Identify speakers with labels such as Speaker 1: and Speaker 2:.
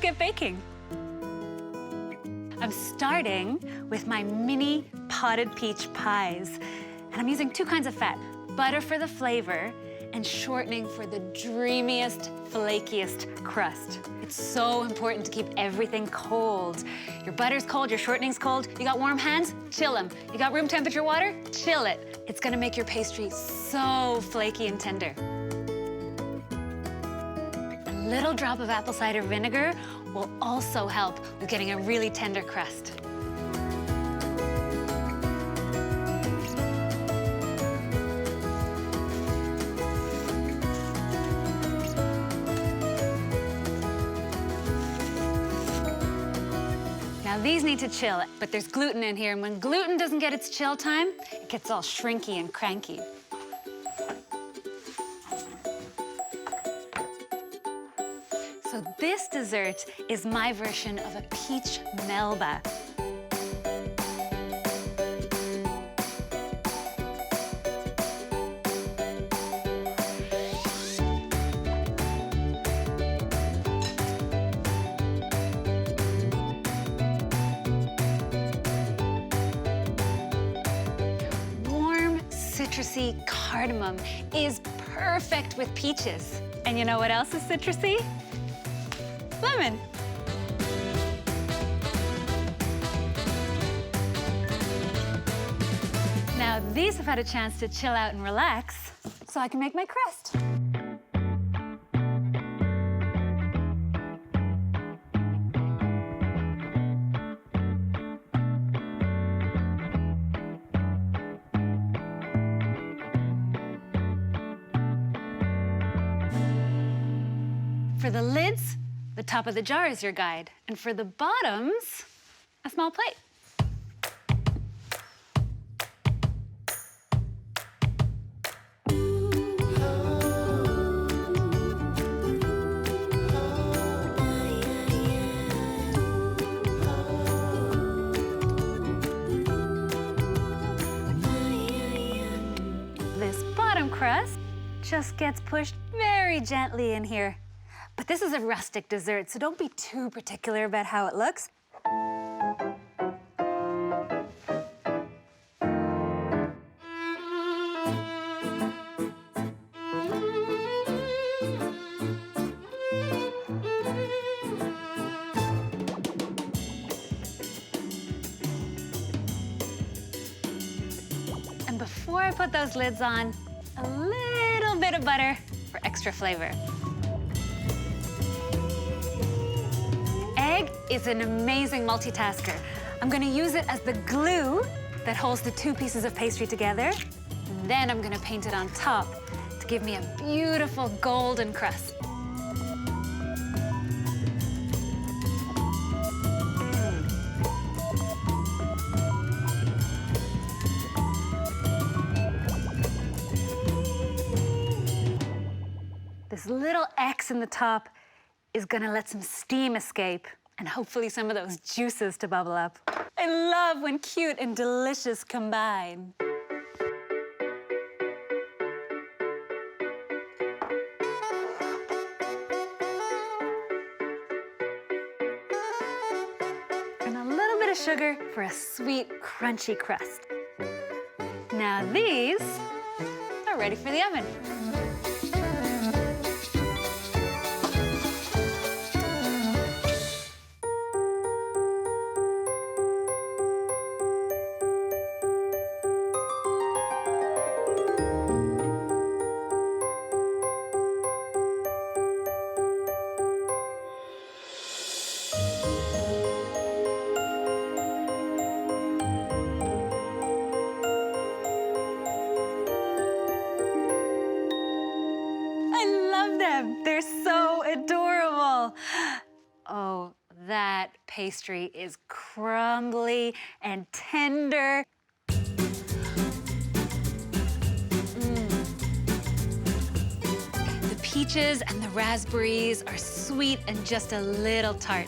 Speaker 1: get baking. I'm starting with my mini potted peach pies. And I'm using 2 kinds of fat, butter for the flavor and shortening for the dreamiest, flakiest crust. It's so important to keep everything cold. Your butter's cold, your shortening's cold. You got warm hands? Chill them. You got room temperature water? Chill it. It's gonna make your pastry so flaky and tender. A little drop of apple cider vinegar will also help with getting a really tender crust. Now these need to chill, but there's gluten in here, and when gluten doesn't get its chill time, it gets all shrinky and cranky. So this dessert is my version of a peach Melba. Warm, citrusy cardamom is perfect with peaches. And you know what else is citrusy? Lemon. Now these have had a chance to chill out and relax, so I can make my crust. For the lids, the top of the jar is your guide. And for the bottoms, a small plate. This bottom crust just gets pushed very gently in here. But this is a rustic dessert, so don't be too particular about how it looks. And before I put those lids on, a little bit of butter for extra flavor. Egg is an amazing multitasker. I'm gonna use it as the glue that holds the 2 pieces of pastry together. And then I'm gonna paint it on top to give me a beautiful golden crust. This little X in the top is gonna let some steam escape and hopefully some of those juices to bubble up. I love when cute and delicious combine. And a little bit of sugar for a sweet, crunchy crust. Now these are ready for the oven. They're so adorable. Oh, that pastry is crumbly and tender. The peaches and the raspberries are sweet and just a little tart.